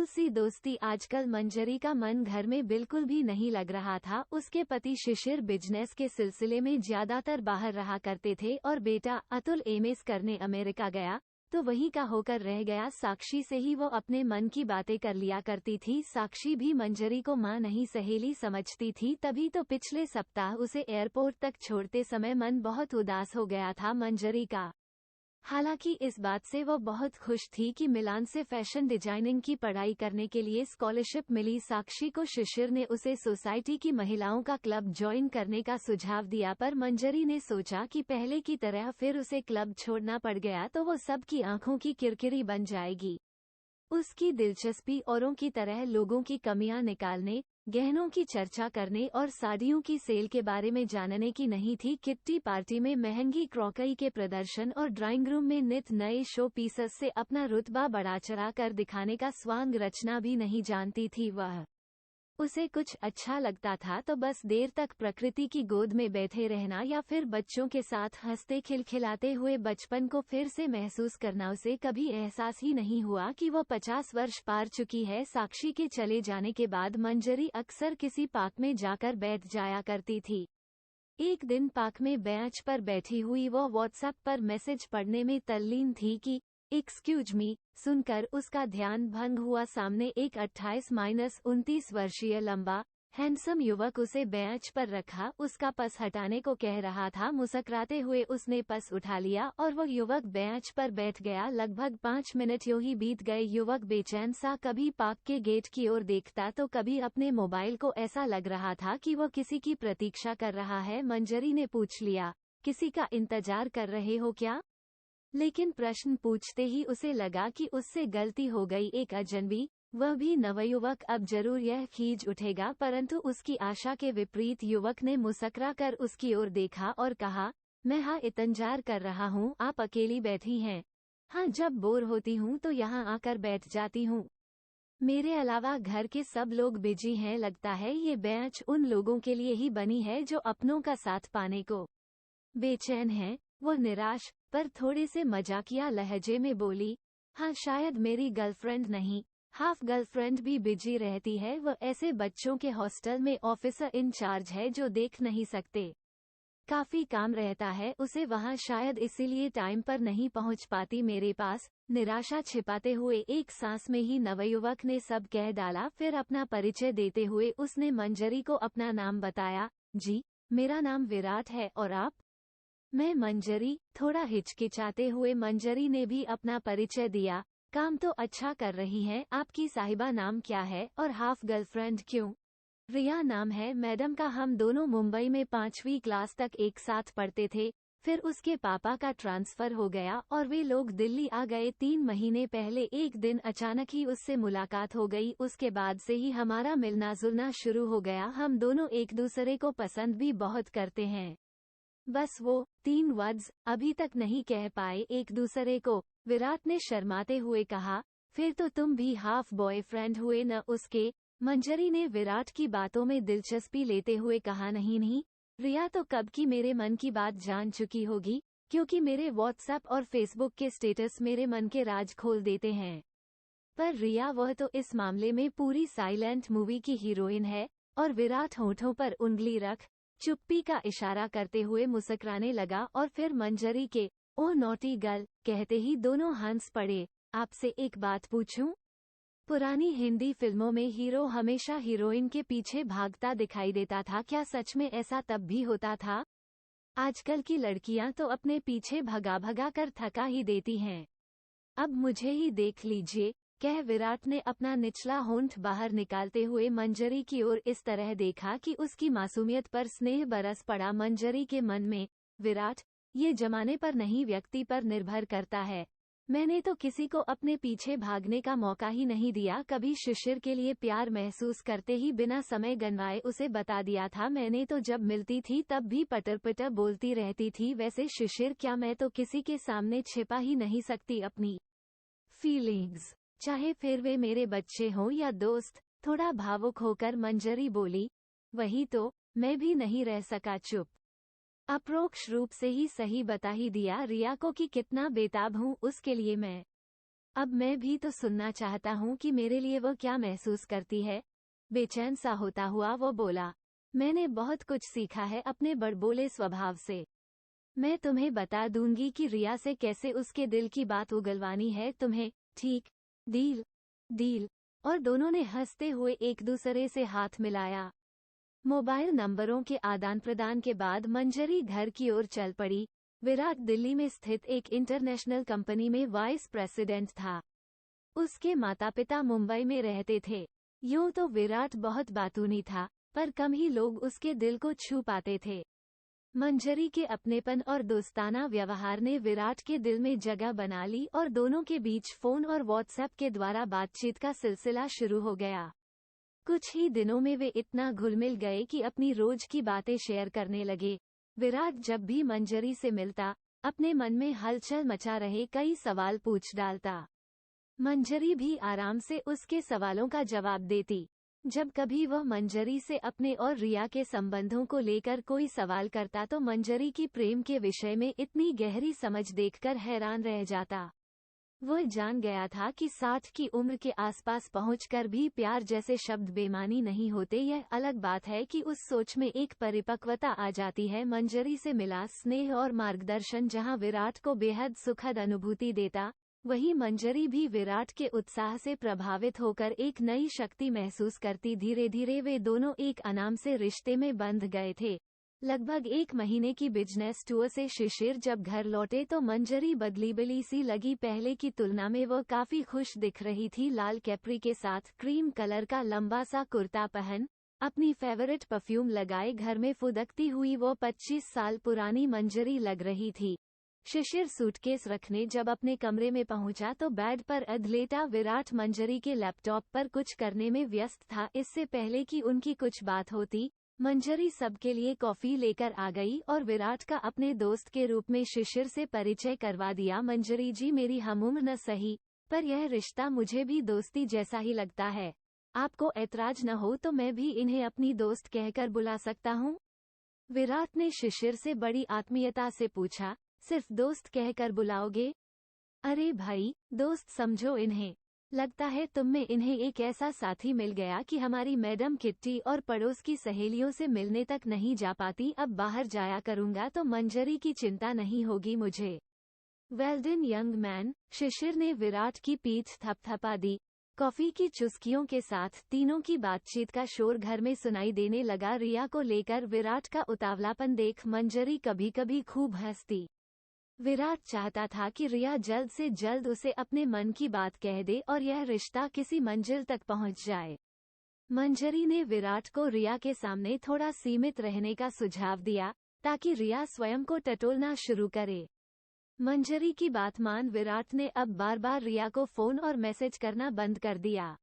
सी दोस्ती। आजकल मंजरी का मन घर में बिल्कुल भी नहीं लग रहा था। उसके पति शिशिर बिजनेस के सिलसिले में ज्यादातर बाहर रहा करते थे और बेटा अतुल एमएस करने अमेरिका गया तो वहीं का होकर रह गया। साक्षी से ही वो अपने मन की बातें कर लिया करती थी। साक्षी भी मंजरी को मां नहीं सहेली समझती थी। तभी तो पिछले सप्ताह उसे एयरपोर्ट तक छोड़ते समय मन बहुत उदास हो गया था मंजरी का। हालांकि इस बात से वो बहुत खुश थी कि मिलान से फैशन डिजाइनिंग की पढ़ाई करने के लिए स्कॉलरशिप मिली। साक्षी को शिशिर ने उसे सोसाइटी की महिलाओं का क्लब ज्वाइन करने का सुझाव दिया, पर मंजरी ने सोचा कि पहले की तरह फिर उसे क्लब छोड़ना पड़ गया तो वो सबकी आंखों की किरकिरी बन जाएगी। उसकी दिलचस्पी औरों की तरह लोगों की कमियां निकालने, गहनों की चर्चा करने और साड़ियों की सेल के बारे में जानने की नहीं थी। किट्टी पार्टी में महंगी क्रॉकरी के प्रदर्शन और ड्राइंग रूम में नित नए शो पीसेस से अपना रुतबा बढ़ा चढ़ा कर दिखाने का स्वांग रचना भी नहीं जानती थी वह। उसे कुछ अच्छा लगता था तो बस देर तक प्रकृति की गोद में बैठे रहना या फिर बच्चों के साथ हंसते खिलखिलाते हुए बचपन को फिर से महसूस करना। उसे कभी एहसास ही नहीं हुआ कि वो 50 वर्ष पार चुकी है। साक्षी के चले जाने के बाद मंजरी अक्सर किसी पार्क में जाकर बैठ जाया करती थी। एक दिन पार्क में बेंच पर बैठी हुई वो व्हाट्सएप पर मैसेज पढ़ने में तल्लीन थी कि एक्सक्यूज मी सुनकर उसका ध्यान भंग हुआ। सामने एक 28-29 वर्षीय लंबा हैंडसम युवक उसे बेंच पर रखा उसका पर्स हटाने को कह रहा था। मुस्कुराते हुए उसने पर्स उठा लिया और वो युवक बेंच पर बैठ गया। लगभग 5 मिनट यूं ही बीत गए। युवक बेचैन सा कभी पार्क के गेट की ओर देखता तो कभी अपने मोबाइल को। ऐसा लग रहा था कि वो किसी की प्रतीक्षा कर रहा है। मंजरी ने पूछ लिया, किसी का इंतजार कर रहे हो क्या? लेकिन प्रश्न पूछते ही उसे लगा कि उससे गलती हो गई। एक अजनबी, वह भी नवयुवक, अब जरूर यह खींच उठेगा। परंतु उसकी आशा के विपरीत युवक ने मुस्कुरा कर उसकी ओर देखा और कहा, मैं हाँ इंतजार कर रहा हूँ। आप अकेली बैठी हैं? हाँ, जब बोर होती हूँ तो यहाँ आकर बैठ जाती हूँ। मेरे अलावा घर के सब लोग बिजी हैं। लगता है ये बेंच उन लोगों के लिए ही बनी है जो अपनों का साथ पाने को बेचैन हैं। वो निराश पर थोड़े से मजाकिया लहजे में बोली, हाँ शायद मेरी गर्लफ्रेंड नहीं, हाफ गर्लफ्रेंड भी बिजी रहती है। वह ऐसे बच्चों के हॉस्टल में ऑफिसर इंचार्ज है जो देख नहीं सकते। काफी काम रहता है उसे वहाँ, शायद इसीलिए टाइम पर नहीं पहुँच पाती मेरे पास। निराशा छिपाते हुए एक सांस में ही नवयुवक ने सब कह डाला। फिर अपना परिचय देते हुए उसने मंजरी को अपना नाम बताया। जी, मेरा नाम विराट है, और आप? मैं मंजरी। थोड़ा हिचकिचाते हुए मंजरी ने भी अपना परिचय दिया। काम तो अच्छा कर रही हैं। आपकी साहिबा नाम क्या है और हाफ गर्लफ्रेंड क्यों? रिया नाम है मैडम का। हम दोनों मुंबई में 5वीं क्लास तक एक साथ पढ़ते थे। फिर उसके पापा का ट्रांसफर हो गया और वे लोग दिल्ली आ गए। 3 महीने पहले एक दिन अचानक ही उससे मुलाकात हो गई। उसके बाद से ही हमारा मिलना जुलना शुरू हो गया। हम दोनों एक दूसरे को पसंद भी बहुत करते हैं। बस वो 3 वर्ड्स अभी तक नहीं कह पाए एक दूसरे को। विराट ने शर्माते हुए कहा, फिर तो तुम भी हाफ बॉयफ्रेंड हुए न उसके? मंजरी ने विराट की बातों में दिलचस्पी लेते हुए कहा, नहीं नहीं, रिया तो कब की मेरे मन की बात जान चुकी होगी, क्योंकि मेरे व्हाट्सएप और फेसबुक के स्टेटस मेरे मन के राज खोल देते हैं। पर रिया वह तो इस मामले में पूरी साइलेंट मूवी की हीरोइन है। और विराट होठों पर उंगली रख चुप्पी का इशारा करते हुए मुस्कुराने लगा और फिर मंजरी के ओ नॉटी गर्ल कहते ही दोनों हंस पड़े। आपसे एक बात पूछूं? पुरानी हिंदी फिल्मों में हीरो हमेशा हीरोइन के पीछे भागता दिखाई देता था, क्या सच में ऐसा तब भी होता था? आजकल की लड़कियां तो अपने पीछे भगा भगा कर थका ही देती हैं। अब मुझे ही देख लीजिए, कह विराट ने अपना निचला होंठ बाहर निकालते हुए मंजरी की ओर इस तरह देखा कि उसकी मासूमियत पर स्नेह बरस पड़ा। मंजरी के मन में, विराट, ये जमाने पर नहीं व्यक्ति पर निर्भर करता है। मैंने तो किसी को अपने पीछे भागने का मौका ही नहीं दिया। कभी शिशिर के लिए प्यार महसूस करते ही बिना समय गंवाए उसे बता दिया था। मैंने तो जब मिलती थी तब भी पटर पटर बोलती रहती थी। वैसे शिशिर क्या, मैं तो किसी के सामने छिपा ही नहीं सकती अपनी फीलिंग्स, चाहे फिर वे मेरे बच्चे हों या दोस्त। थोड़ा भावुक होकर मंजरी बोली, वही तो, मैं भी नहीं रह सका चुप। अप्रोक्ष रूप से ही सही बता ही दिया रिया को कि कितना बेताब हूँ उसके लिए मैं। अब मैं भी तो सुनना चाहता हूँ कि मेरे लिए वो क्या महसूस करती है। बेचैन सा होता हुआ वो बोला, मैंने बहुत कुछ सीखा है अपने बड़बोले स्वभाव से। मैं तुम्हें बता दूंगी कि रिया से कैसे उसके दिल की बात उगलवानी है तुम्हें, ठीक? डील? डील। और दोनों ने हंसते हुए एक दूसरे से हाथ मिलाया। मोबाइल नंबरों के आदान प्रदान के बाद मंजरी घर की ओर चल पड़ी। विराट दिल्ली में स्थित एक इंटरनेशनल कंपनी में वाइस प्रेसिडेंट था। उसके माता पिता मुंबई में रहते थे। यूं तो विराट बहुत बातूनी था, पर कम ही लोग उसके दिल को छू पाते थे। मंजरी के अपनेपन और दोस्ताना व्यवहार ने विराट के दिल में जगह बना ली और दोनों के बीच फोन और व्हाट्सएप के द्वारा बातचीत का सिलसिला शुरू हो गया। कुछ ही दिनों में वे इतना घुल मिल गए कि अपनी रोज की बातें शेयर करने लगे। विराट जब भी मंजरी से मिलता, अपने मन में हलचल मचा रहे कई सवाल पूछ डालता। मंजरी भी आराम से उसके सवालों का जवाब देती। जब कभी वह मंजरी से अपने और रिया के संबंधों को लेकर कोई सवाल करता तो मंजरी की प्रेम के विषय में इतनी गहरी समझ देखकर हैरान रह जाता। वह जान गया था कि 60 की उम्र के आसपास पहुंचकर भी प्यार जैसे शब्द बेमानी नहीं होते। यह अलग बात है कि उस सोच में एक परिपक्वता आ जाती है। मंजरी से मिला स्नेह और मार्गदर्शन जहां विराट को बेहद सुखद अनुभूति देता, वहीं मंजरी भी विराट के उत्साह से प्रभावित होकर एक नई शक्ति महसूस करती। धीरे धीरे वे दोनों एक अनाम से रिश्ते में बंध गए थे। लगभग 1 महीने की बिजनेस टूर से शिशिर जब घर लौटे तो मंजरी बदली सी लगी। पहले की तुलना में वो काफी खुश दिख रही थी। लाल कैप्री के साथ क्रीम कलर का लंबा सा कुर्ता पहन, अपनी फेवरेट परफ्यूम लगाए घर में फुदकती हुई वो 25 साल पुरानी मंजरी लग रही थी। शिशिर सूटकेस रखने जब अपने कमरे में पहुंचा तो बेड पर अधलेटा विराट मंजरी के लैपटॉप पर कुछ करने में व्यस्त था। इससे पहले कि उनकी कुछ बात होती, मंजरी सबके लिए कॉफी लेकर आ गई और विराट का अपने दोस्त के रूप में शिशिर से परिचय करवा दिया। मंजरी जी, मेरी हमउम्र न सही, पर यह रिश्ता मुझे भी दोस्ती जैसा ही लगता है। आपको ऐतराज न हो तो मैं भी इन्हें अपनी दोस्त कहकर बुला सकता हूँ? विराट ने शिशिर से बड़ी आत्मीयता से पूछा। सिर्फ दोस्त कहकर बुलाओगे? अरे भाई, दोस्त समझो इन्हें। लगता है तुम में इन्हें एक ऐसा साथी मिल गया कि हमारी मैडम किट्टी और पड़ोस की सहेलियों से मिलने तक नहीं जा पाती। अब बाहर जाया करूंगा तो मंजरी की चिंता नहीं होगी मुझे। वेल डन यंग मैन, शिशिर ने विराट की पीठ थपथपा दी। कॉफी की चुस्कियों के साथ तीनों की बातचीत का शोर घर में सुनाई देने लगा। रिया को लेकर विराट का उतावलापन देख मंजरी कभी कभी खूब हंसती। विराट चाहता था कि रिया जल्द से जल्द उसे अपने मन की बात कह दे और यह रिश्ता किसी मंजिल तक पहुंच जाए। मंजरी ने विराट को रिया के सामने थोड़ा सीमित रहने का सुझाव दिया, ताकि रिया स्वयं को टटोलना शुरू करे। मंजरी की बात मान विराट ने अब बार बार रिया को फोन और मैसेज करना बंद कर दिया।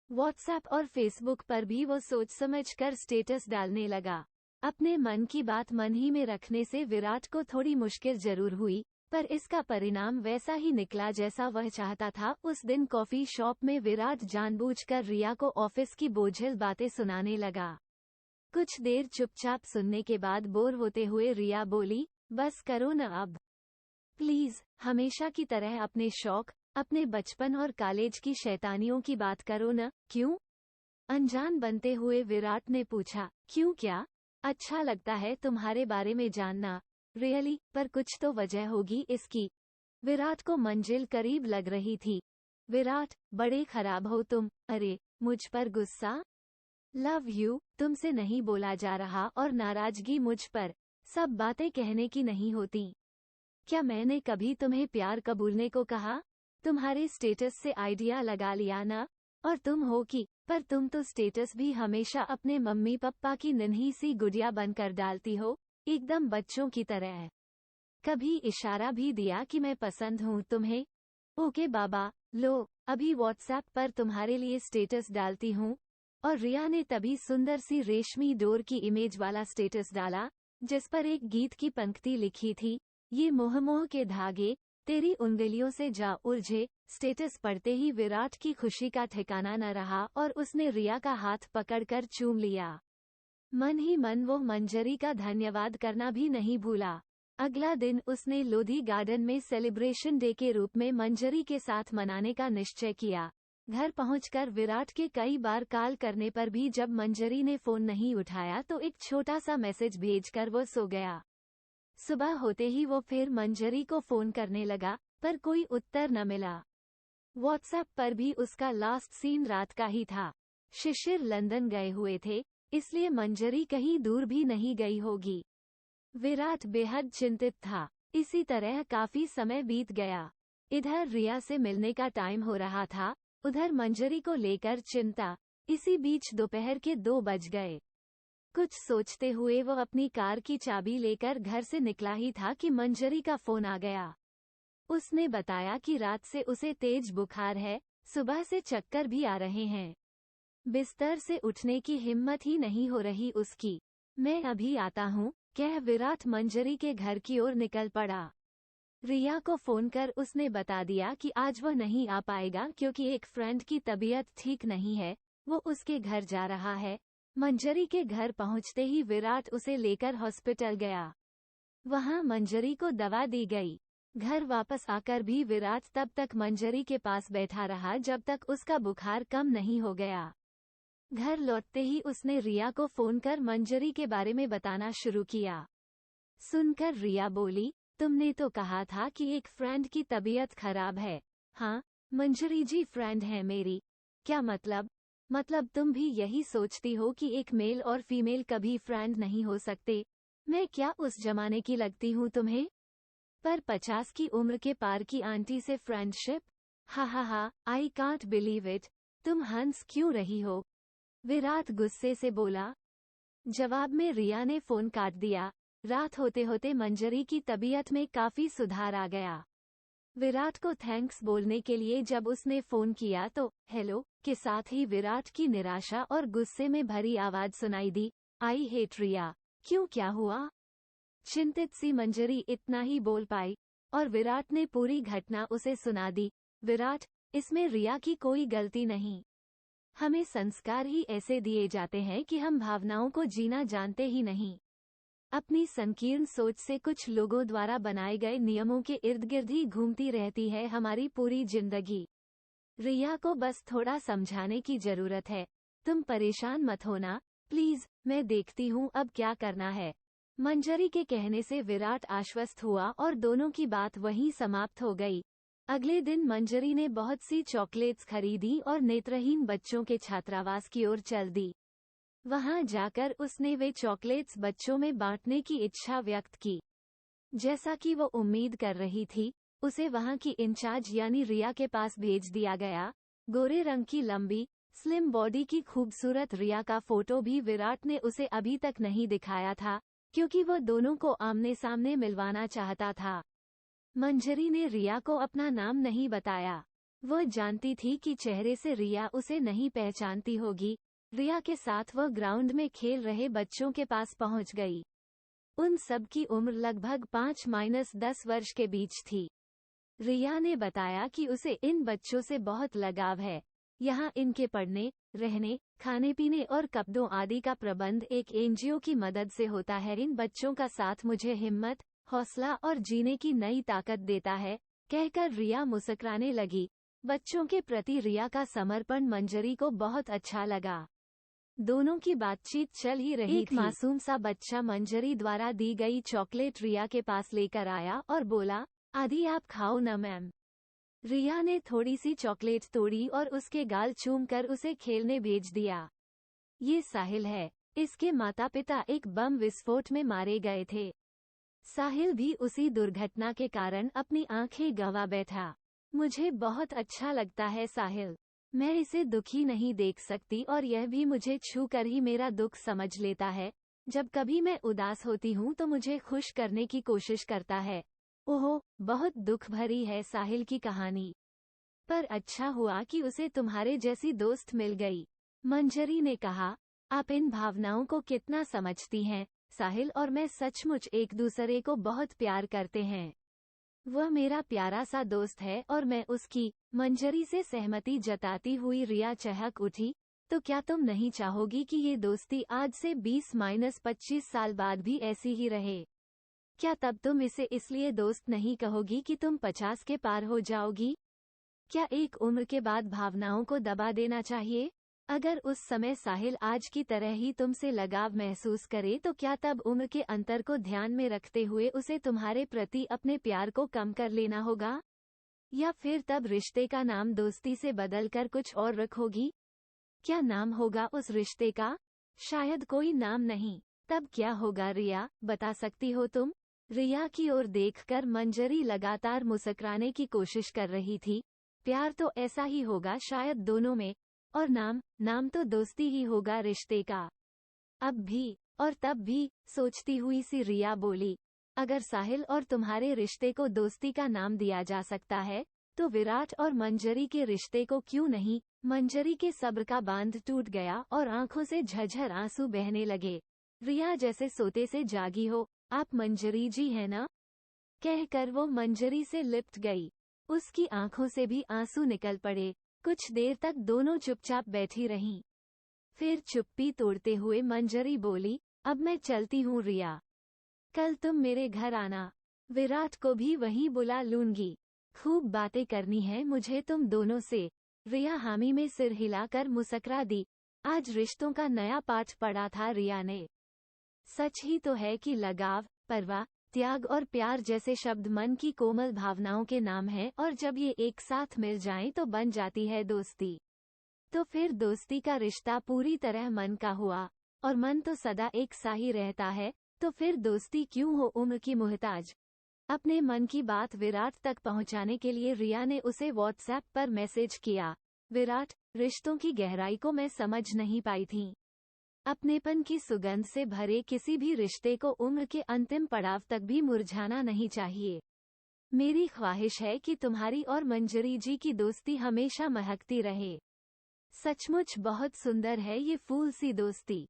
व्हाट्सएप और फेसबुक पर भी वो सोच समझ कर स्टेटस डालने लगा। अपने मन की बात मन ही में रखने से विराट को थोड़ी मुश्किल जरूर हुई, पर इसका परिणाम वैसा ही निकला जैसा वह चाहता था। उस दिन कॉफी शॉप में विराट जानबूझकर रिया को ऑफिस की बोझिल बातें सुनाने लगा। कुछ देर चुपचाप सुनने के बाद बोर होते हुए रिया बोली, बस करो न अब प्लीज। हमेशा की तरह अपने शौक, अपने बचपन और कॉलेज की शैतानियों की बात करो न। क्यों? अनजान बनते हुए विराट ने पूछा। क्यों क्या? अच्छा लगता है तुम्हारे बारे में जानना। रियली? पर कुछ तो वजह होगी इसकी। विराट को मंजिल करीब लग रही थी। विराट, बड़े खराब हो तुम। अरे, मुझ पर गुस्सा? लव यू, तुमसे नहीं बोला जा रहा और नाराजगी मुझ पर। सब बातें कहने की नहीं होती। क्या मैंने कभी तुम्हें प्यार कबूलने को कहा? तुम्हारे स्टेटस से आइडिया लगा लिया ना? और तुम हो कि, पर तुम तो स्टेटस भी हमेशा अपने मम्मी पापा की नन्ही सी गुड़िया बनकर डालती हो, एकदम बच्चों की तरह। कभी इशारा भी दिया कि मैं पसंद हूँ तुम्हें? ओके बाबा, लो, अभी व्हाट्सएप पर तुम्हारे लिए स्टेटस डालती हूँ। और रिया ने तभी सुंदर सी रेशमी डोर की इमेज वाला स्टेटस डाला, जिस पर एक गीत की पंक्ति लिखी थी, ये मोह के धागे तेरी उंगलियों से जा उलझे। स्टेटस पढ़ते ही विराट की खुशी का ठिकाना न रहा और उसने रिया का हाथ पकड़कर चूम लिया। मन ही मन वो मंजरी का धन्यवाद करना भी नहीं भूला। अगला दिन उसने लोधी गार्डन में सेलिब्रेशन डे के रूप में मंजरी के साथ मनाने का निश्चय किया। घर पहुंचकर विराट के कई बार कॉल करने पर भी जब मंजरी ने फोन नहीं उठाया तो एक छोटा सा मैसेज भेजकर वो सो गया। सुबह होते ही वो फिर मंजरी को फोन करने लगा, पर कोई उत्तर न मिला। व्हाट्सएप पर भी उसका लास्ट सीन रात का ही था। शिशिर लंदन गए हुए थे, इसलिए मंजरी कहीं दूर भी नहीं गई होगी। विराट बेहद चिंतित था। इसी तरह काफी समय बीत गया। इधर रिया से मिलने का टाइम हो रहा था, उधर मंजरी को लेकर चिंता। इसी बीच दोपहर के 2 बज गए। कुछ सोचते हुए वो अपनी कार की चाबी लेकर घर से निकला ही था कि मंजरी का फोन आ गया। उसने बताया कि रात से उसे तेज बुखार है, सुबह से चक्कर भी आ रहे हैं। बिस्तर से उठने की हिम्मत ही नहीं हो रही उसकी। मैं अभी आता हूँ, कह विराट मंजरी के घर की ओर निकल पड़ा। रिया को फोन कर उसने बता दिया कि आज वह नहीं आ पाएगा क्योंकि एक फ्रेंड की तबीयत ठीक नहीं है, वो उसके घर जा रहा है। मंजरी के घर पहुंचते ही विराट उसे लेकर हॉस्पिटल गया। वहां मंजरी को दवा दी गई। घर वापस आकर भी विराट तब तक मंजरी के पास बैठा रहा जब तक उसका बुखार कम नहीं हो गया। घर लौटते ही उसने रिया को फोन कर मंजरी के बारे में बताना शुरू किया। सुनकर रिया बोली, तुमने तो कहा था कि एक फ्रेंड की तबीयत खराब है। हाँ, मंजरी जी फ्रेंड है मेरी। क्या मतलब? मतलब तुम भी यही सोचती हो कि एक मेल और फीमेल कभी फ्रेंड नहीं हो सकते? मैं क्या उस जमाने की लगती हूँ तुम्हें? पर 50 की उम्र के पार की आंटी से फ्रेंडशिप? हा हा हा, आई कांट बिलीव इट। तुम हंस क्यों रही हो? विराट गुस्से से बोला। जवाब में रिया ने फोन काट दिया। रात होते होते मंजरी की तबीयत में काफी सुधार आ गया। विराट को थैंक्स बोलने के लिए जब उसने फोन किया तो हेलो के साथ ही विराट की निराशा और गुस्से में भरी आवाज सुनाई दी, आई हेट रिया। क्यों, क्या हुआ? चिंतित सी मंजरी इतना ही बोल पाई और विराट ने पूरी घटना उसे सुना दी। विराट, इसमें रिया की कोई गलती नहीं। हमें संस्कार ही ऐसे दिए जाते हैं कि हम भावनाओं को जीना जानते ही नहीं। अपनी संकीर्ण सोच से कुछ लोगों द्वारा बनाए गए नियमों के इर्द गिर्द ही घूमती रहती है हमारी पूरी जिंदगी। रिया को बस थोड़ा समझाने की जरूरत है। तुम परेशान मत होना, प्लीज, मैं देखती हूँ अब क्या करना है। मंजरी के कहने से विराट आश्वस्त हुआ और दोनों की बात वहीं समाप्त हो गई। अगले दिन मंजरी ने बहुत सी चॉकलेट्स खरीदी और नेत्रहीन बच्चों के छात्रावास की ओर चल दी। वहां जाकर उसने वे चॉकलेट्स बच्चों में बांटने की इच्छा व्यक्त की। जैसा कि वो उम्मीद कर रही थी, उसे वहां की इंचार्ज यानी रिया के पास भेज दिया गया। गोरे रंग की लंबी, स्लिम बॉडी की खूबसूरत रिया का फोटो भी विराट ने उसे अभी तक नहीं दिखाया था, क्योंकि वो दोनों को आमने सामने मिलवाना चाहता था। मंजरी ने रिया को अपना नाम नहीं बताया। वो जानती थी कि चेहरे से रिया उसे नहीं पहचानती होगी। रिया के साथ वह ग्राउंड में खेल रहे बच्चों के पास पहुंच गई। उन सब की उम्र लगभग 5-10 वर्ष के बीच थी। रिया ने बताया कि उसे इन बच्चों से बहुत लगाव है। यहाँ इनके पढ़ने, रहने, खाने पीने और कपड़ों आदि का प्रबंध एक एनजीओ की मदद से होता है। इन बच्चों का साथ मुझे हिम्मत, हौसला और जीने की नई ताकत देता है, कहकर रिया मुस्कुराने लगी। बच्चों के प्रति रिया का समर्पण मंजरी को बहुत अच्छा लगा। दोनों की बातचीत चल ही रही थी। एक मासूम सा बच्चा मंजरी द्वारा दी गई चॉकलेट रिया के पास लेकर आया और बोला, आधी आप खाओ न मैम। रिया ने थोड़ी सी चॉकलेट तोड़ी और उसके गाल चूमकर उसे खेलने भेज दिया। ये साहिल है। इसके माता पिता एक बम विस्फोट में मारे गए थे। साहिल भी उसी दुर्घटना के कारण अपनी आंखें गंवा बैठा। मुझे बहुत अच्छा लगता है साहिल। मैं इसे दुखी नहीं देख सकती और यह भी मुझे छू कर ही मेरा दुख समझ लेता है। जब कभी मैं उदास होती हूँ तो मुझे खुश करने की कोशिश करता है। ओहो, बहुत दुख भरी है साहिल की कहानी। पर अच्छा हुआ कि उसे तुम्हारे जैसी दोस्त मिल गई। मंजरी ने कहा, आप इन भावनाओं को कितना समझती हैं। साहिल और मैं सचमुच एक दूसरे को बहुत प्यार करते हैं। वह मेरा प्यारा सा दोस्त है और मैं उसकी। मंजरी से सहमति जताती हुई रिया चहक उठी। तो क्या तुम नहीं चाहोगी कि ये दोस्ती आज से 20-25 साल बाद भी ऐसी ही रहे? क्या तब तुम इसे इसलिए दोस्त नहीं कहोगी कि तुम 50 के पार हो जाओगी? क्या एक उम्र के बाद भावनाओं को दबा देना चाहिए? अगर उस समय साहिल आज की तरह ही तुमसे लगाव महसूस करे तो क्या तब उम्र के अंतर को ध्यान में रखते हुए उसे तुम्हारे प्रति अपने प्यार को कम कर लेना होगा? या फिर तब रिश्ते का नाम दोस्ती से बदलकर कुछ और रखोगी? क्या नाम होगा उस रिश्ते का? शायद कोई नाम नहीं। तब क्या होगा रिया, बता सकती हो तुम? रिया की ओर देखकर मंजरी लगातार मुस्कुराने की कोशिश कर रही थी। प्यार तो ऐसा ही होगा शायद दोनों में, और नाम तो दोस्ती ही होगा रिश्ते का। अब भी और तब भी सोचती हुई सी रिया बोली, अगर साहिल और तुम्हारे रिश्ते को दोस्ती का नाम दिया जा सकता है, तो विराट और मंजरी के रिश्ते को क्यों नहीं? मंजरी के सब्र का बांध टूट गया और आंखों से झरझर आंसू बहने लगे। रिया जैसे सोते से जागी हो, आप मंजरी जी हैं ना? कहकर वो मंजरी से लिपट गई। उसकी आंखों से भी आंसू निकल पड़े। कुछ देर तक दोनों चुपचाप बैठी रहीं। फिर चुप्पी तोड़ते हुए मंजरी बोली, अब मैं चलती हूँ रिया। कल तुम मेरे घर आना। विराट को भी वहीं बुला लूंगी। खूब बातें करनी है मुझे तुम दोनों से। रिया हामी में सिर हिलाकर मुस्कुरा दी। आज रिश्तों का नया पाठ पढ़ा था रिया ने। सच ही तो है कि लगाव, परवाह, त्याग और प्यार जैसे शब्द मन की कोमल भावनाओं के नाम हैं और जब ये एक साथ मिल जाएं तो बन जाती है दोस्ती। तो फिर दोस्ती का रिश्ता पूरी तरह मन का हुआ, और मन तो सदा एक सा ही रहता है, तो फिर दोस्ती क्यों हो उम्र की मोहताज? अपने मन की बात विराट तक पहुंचाने के लिए रिया ने उसे व्हाट्सएप पर मैसेज किया। विराट, रिश्तों की गहराई को मैं समझ नहीं पाई थी। अपनेपन की सुगंध से भरे किसी भी रिश्ते को उम्र के अंतिम पड़ाव तक भी मुरझाना नहीं चाहिए। मेरी ख्वाहिश है कि तुम्हारी और मंजरी जी की दोस्ती हमेशा महकती रहे। सचमुच बहुत सुंदर है ये फूल सी दोस्ती।